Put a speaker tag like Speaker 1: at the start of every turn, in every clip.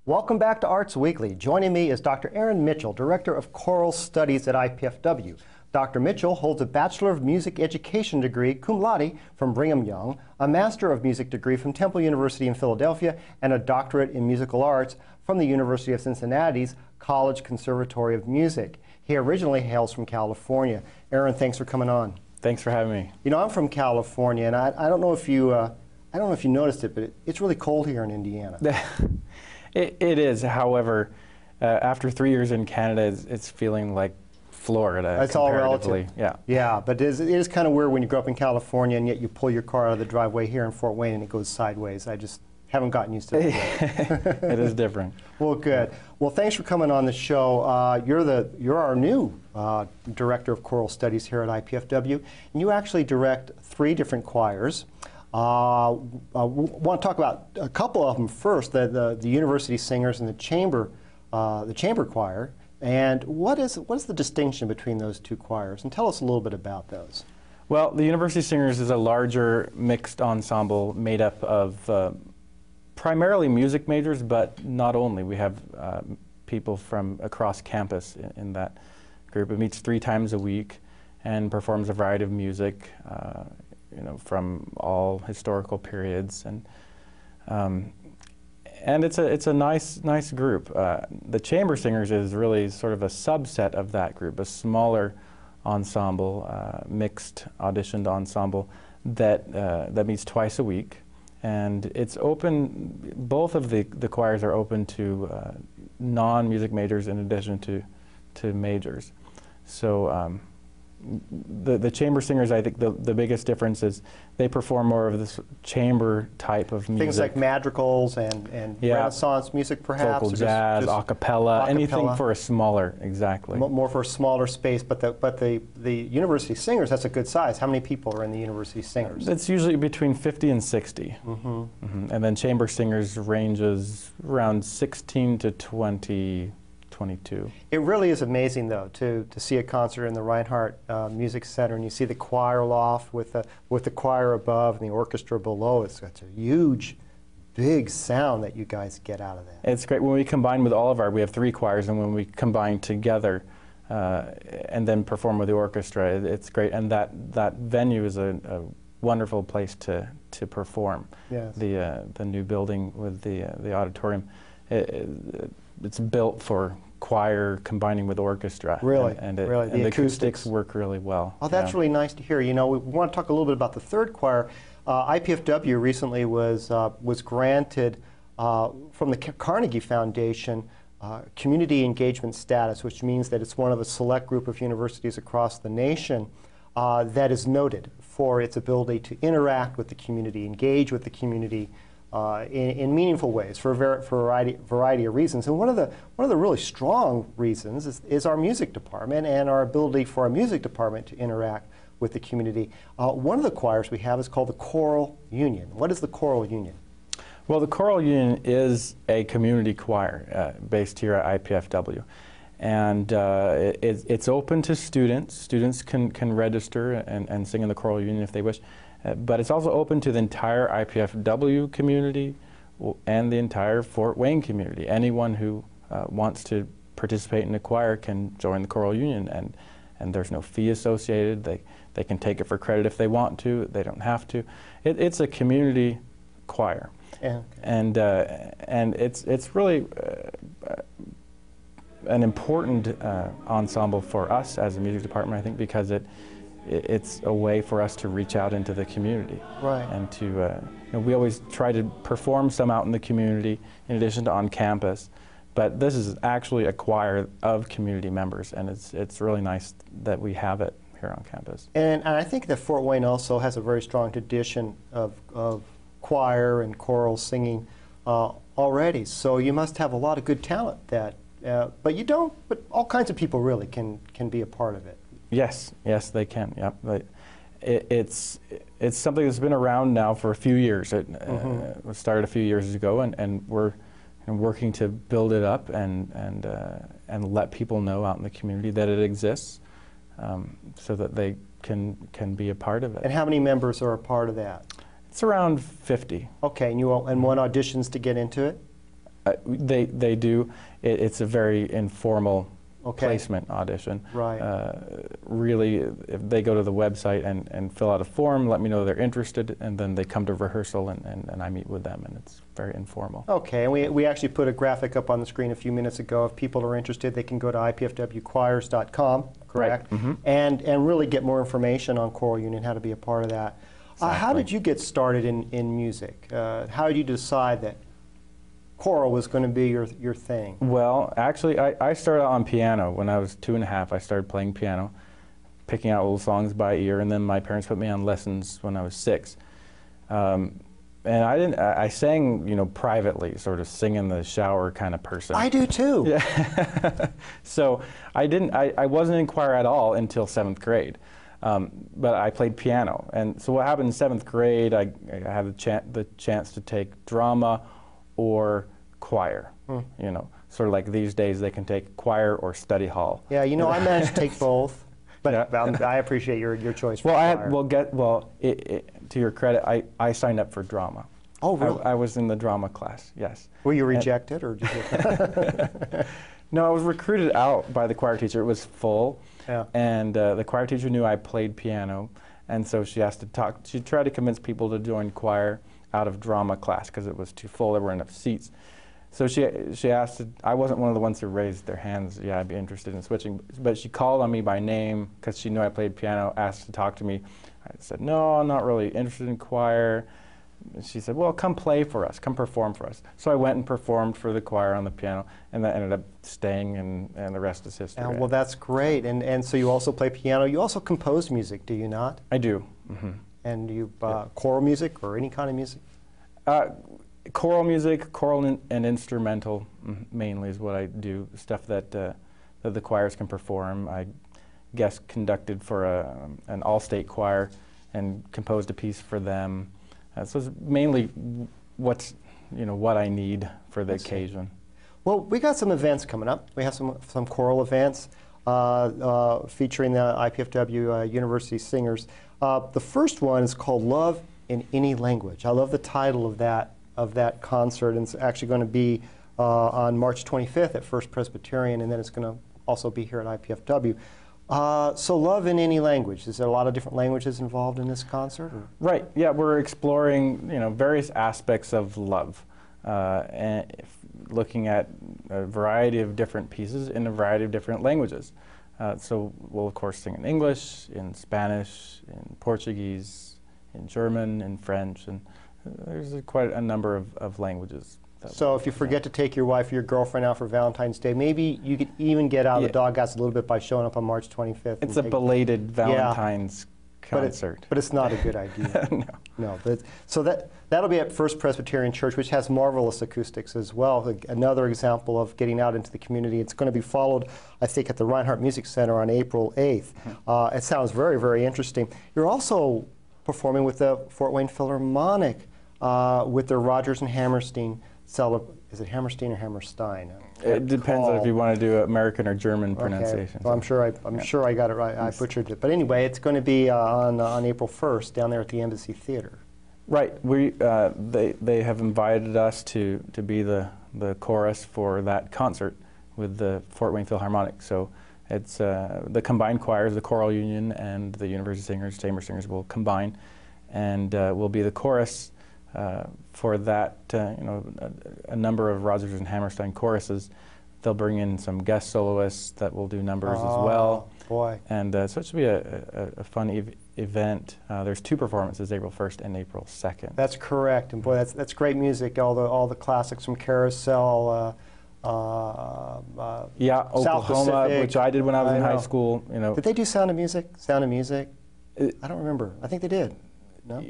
Speaker 1: Welcome back to Arts Weekly. Joining me is Dr. Aaron Mitchell, Director of Choral Studies at IPFW. Dr. Mitchell holds a Bachelor of Music Education degree, cum laude, from Brigham Young, a Master of Music degree from Temple University in Philadelphia, and a doctorate in musical arts from the University of Cincinnati's College Conservatory of Music. He originally hails from California. Aaron, thanks for coming on.
Speaker 2: Thanks for having me.
Speaker 1: You know, I'm from California, and I don't know if you noticed it, but it's really cold here in Indiana.
Speaker 2: It is. However, after 3 years in Canada, it's feeling like Florida.
Speaker 1: It's all relative.
Speaker 2: Yeah.
Speaker 1: Yeah, but it is kind of weird when you grow up in California and yet you pull your car out of the driveway here in Fort Wayne and it goes sideways. I just haven't gotten used to it yet.
Speaker 2: It is different.
Speaker 1: Well, good. Well, thanks for coming on the show. You're our new Director of Choral Studies here at IPFW, and you actually direct 3 different choirs. I want to talk about a couple of them first, the university singers and the chamber choir. And what is the distinction between those 2 choirs? And tell us a little bit about those.
Speaker 2: Well, the University Singers is a larger mixed ensemble made up of primarily music majors, but not only. We have people from across campus in that group. It meets 3 times a week and performs a variety of music, from all historical periods, and it's a nice group. The chamber singers is really sort of a subset of that group, a smaller ensemble, mixed auditioned ensemble that meets twice a week, and it's open. Both of the choirs are open to non-music majors in addition to majors. So the chamber singers, I think the biggest difference is they perform more of this chamber type of music.
Speaker 1: Things like madrigals and Renaissance music, perhaps?
Speaker 2: Vocal jazz, a cappella, anything for a smaller, exactly.
Speaker 1: More for a smaller space, but the university singers, that's a good size. How many people are in the university singers?
Speaker 2: It's usually between 50 and 60. Mm-hmm. Mm-hmm. And then chamber singers ranges around 16 to 22.
Speaker 1: It really is amazing, though, to see a concert in the Reinhardt Music Center, and you see the choir loft with the choir above and the orchestra below. It's a huge, big sound that you guys get out of that.
Speaker 2: It's great when we combine with all of we have 3 choirs, and when we combine together and then perform with the orchestra, it's great. And that venue is a wonderful place to perform.
Speaker 1: Yes.
Speaker 2: The new building with the auditorium, it's built for choir combining with orchestra.
Speaker 1: Really?
Speaker 2: And
Speaker 1: the
Speaker 2: acoustics work really well.
Speaker 1: Oh, that's really nice to hear. You know, we want to talk a little bit about the 3rd choir. IPFW recently was granted from the Carnegie Foundation community engagement status, which means that it's one of a select group of universities across the nation that is noted for its ability to interact with the community, engage with the community in meaningful ways for a variety of reasons. And one of the really strong reasons is our music department and our ability for our music department to interact with the community. One of the choirs we have is called the Choral Union. What is the Choral Union?
Speaker 2: Well, the Choral Union is a community choir based here at IPFW. And it's open to students. Students can register and sing in the Choral Union if they wish. But it's also open to the entire IPFW community and the entire Fort Wayne community. Anyone who wants to participate in a choir can join the Choral Union, and there's no fee associated. They can take it for credit if they want to. They don't have to. It's a community choir, and it's really an important ensemble for us as a music department, I think, because it's a way for us to reach out into the community.
Speaker 1: Right.
Speaker 2: And to, we always try to perform some out in the community in addition to on campus, but this is actually a choir of community members, and it's really nice that we have it here on campus.
Speaker 1: And I think that Fort Wayne also has a very strong tradition of choir and choral singing already, so you must have a lot of good talent but all kinds of people really can be a part of it.
Speaker 2: Yes, they can. Yep. But it's something that's been around now for a few years. It was started a few years ago, and we're working to build it up and let people know out in the community that it exists, so that they can be a part of it.
Speaker 1: And how many members are a part of that?
Speaker 2: It's around 50.
Speaker 1: Okay, and one auditions to get into it?
Speaker 2: They do. It's a very informal placement audition.
Speaker 1: Right.
Speaker 2: Really, if they go to the website and fill out a form, let me know they're interested, and then they come to rehearsal and I meet with them, and it's very informal.
Speaker 1: Okay, and we actually put a graphic up on the screen a few minutes ago. If people are interested, they can go to ipfwchoirs.com, correct?
Speaker 2: Right. Mm-hmm.
Speaker 1: And really get more information on Choral Union, how to be a part of that.
Speaker 2: Exactly.
Speaker 1: How did you get started in music? How did you decide that choral was going to be your thing?
Speaker 2: Well, actually, I started out on piano. When I was 2.5, I started playing piano, picking out little songs by ear, and then my parents put me on lessons when I was 6. And I sang, you know, privately, sort of sing in the shower kind of person.
Speaker 1: I do too.
Speaker 2: Yeah. So I wasn't in choir at all until 7th grade. But I played piano. And so what happened in 7th grade, I had the chance to take drama or choir. You know, sort of like these days they can take choir or study hall.
Speaker 1: Yeah, you know, I managed to take both, but
Speaker 2: Yeah.
Speaker 1: I appreciate your choice for
Speaker 2: Well,
Speaker 1: choir.
Speaker 2: to your credit, I signed up for drama.
Speaker 1: Oh, really?
Speaker 2: I was in the drama class, yes.
Speaker 1: Were you rejected, or did you?
Speaker 2: No, I was recruited out by the choir teacher. It was full,
Speaker 1: Yeah.
Speaker 2: and the choir teacher knew I played piano, and so she asked to talk. She tried to convince people to join choir out of drama class because it was too full. There weren't enough seats. So she asked. I wasn't one of the ones who raised their hands. Yeah, I'd be interested in switching. But she called on me by name because she knew I played piano. Asked to talk to me. I said, no, I'm not really interested in choir. She said, well, come play for us, come perform for us. So I went and performed for the choir on the piano, and that ended up staying, and the rest is history.
Speaker 1: Well, that's great. And so you also play piano. You also compose music, do you not?
Speaker 2: I do. Mm-hmm.
Speaker 1: And you choral music or any kind of music?
Speaker 2: Choral music, choral and instrumental mainly is what I do, stuff that the choirs can perform. I guest conducted for an all-state choir and composed a piece for them. So it's mainly what I need for the occasion.
Speaker 1: Well, we got some events coming up. We have some choral events featuring the IPFW University Singers. The first one is called Love in Any Language. I love the title of that concert, and it's actually going to be on March 25th at First Presbyterian, and then it's going to also be here at IPFW. So Love in Any Language. Is there a lot of different languages involved in this concert? Or?
Speaker 2: Right. Yeah, we're exploring various aspects of love, and looking at a variety of different pieces in a variety of different languages. So we'll of course sing in English, in Spanish, in Portuguese, in German, in French, and there's quite a number of languages.
Speaker 1: So if you forget to take your wife or your girlfriend out for Valentine's Day, maybe you could even get out of the doghouse a little bit by showing up on March 25th.
Speaker 2: It's a belated Valentine's concert.
Speaker 1: But it's not a good idea.
Speaker 2: No.
Speaker 1: So that'll be at First Presbyterian Church, which has marvelous acoustics as well. Another example of getting out into the community. It's going to be followed, I think, at the Reinhardt Music Center on April 8th. It sounds very, very interesting. You're also performing with the Fort Wayne Philharmonic with their Rodgers and Hammerstein. Is it Hammerstein or Hammerstein?
Speaker 2: It depends on if you want to do American or German pronunciation.
Speaker 1: Well, I'm sure I got it right. I butchered it. But anyway, it's going to be on April 1st down there at the Embassy Theater.
Speaker 2: Right. They have invited us to be the chorus for that concert with the Fort Wayne Philharmonic. So it's the combined choirs, the Choral Union and the University Singers, Chamber Singers will combine, and will be the chorus for that, a number of Rodgers and Hammerstein choruses. They'll bring in some guest soloists that will do numbers as well.
Speaker 1: Boy.
Speaker 2: And so it should be a fun event. There's 2 performances, April 1st and April 2nd.
Speaker 1: That's correct. And boy, that's great music. All the classics from Carousel.
Speaker 2: Yeah, Oklahoma, which I did when I was in high school.
Speaker 1: Did they do Sound of Music? Sound of Music? I don't remember. I think they did. No?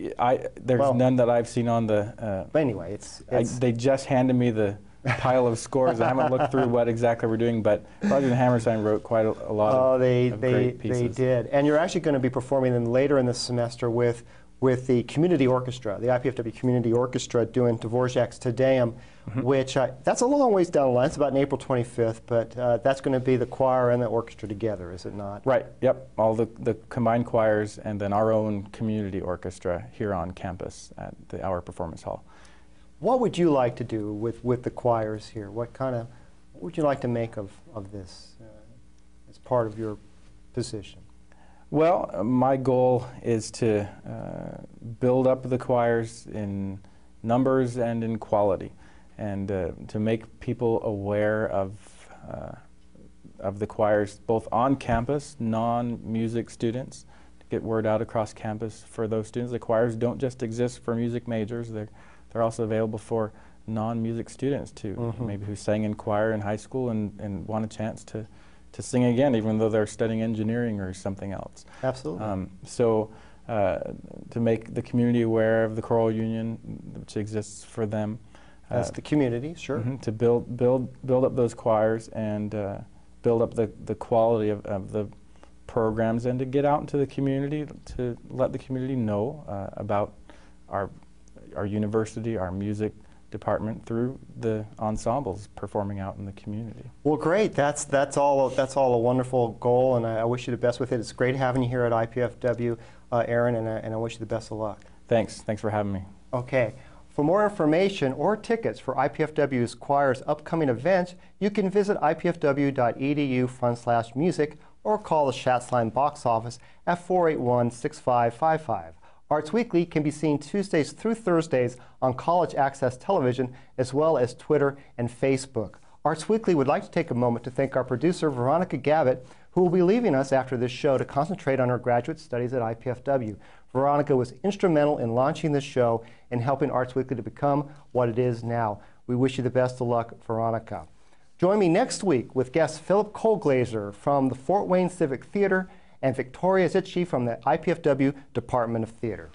Speaker 2: There's none that I've seen on the...
Speaker 1: but anyway,
Speaker 2: they just handed me the pile of scores. I haven't looked through what exactly we're doing, but Rodgers and Hammerstein wrote quite a lot of great pieces.
Speaker 1: They did. And you're actually going to be performing them later in the semester with the Community Orchestra, the IPFW Community Orchestra, doing Dvorak's Te Deum, which that's a long ways down the line. It's about on April 25th, but that's going to be the choir and the orchestra together, is it not?
Speaker 2: Right. Yep. All the combined choirs and then our own community orchestra here on campus at our performance hall.
Speaker 1: What would you like to do with the choirs here? What would you like to make of this as part of your position?
Speaker 2: Well, my goal is to build up the choirs in numbers and in quality, and to make people aware of the choirs both on campus, non-music students, to get word out across campus for those students. The choirs don't just exist for music majors, they're also available for non-music students too, maybe who sang in choir in high school and want a chance to sing again, even though they're studying engineering or something else.
Speaker 1: Absolutely.
Speaker 2: So to make the community aware of the Choral Union, which exists for them.
Speaker 1: That's the community, sure.
Speaker 2: To build up those choirs and build up the quality of the programs, and to get out into the community, to let the community know about our university, our music department, through the ensembles performing out in the community.
Speaker 1: Well, great. That's all a wonderful goal, and I wish you the best with it. It's great having you here at IPFW, Aaron, and I wish you the best of luck.
Speaker 2: Thanks for having me.
Speaker 1: Okay. For more information or tickets for IPFW's choir's upcoming events, you can visit ipfw.edu/music or call the Schatz Line box office at 481-6555. Arts Weekly can be seen Tuesdays through Thursdays on College Access Television, as well as Twitter and Facebook. Arts Weekly would like to take a moment to thank our producer, Veronica Gavitt, who will be leaving us after this show to concentrate on her graduate studies at IPFW. Veronica was instrumental in launching this show and helping Arts Weekly to become what it is now. We wish you the best of luck, Veronica. Join me next week with guest Philip Colglazer from the Fort Wayne Civic Theater and Victoria Zitschi from the IPFW Department of Theater.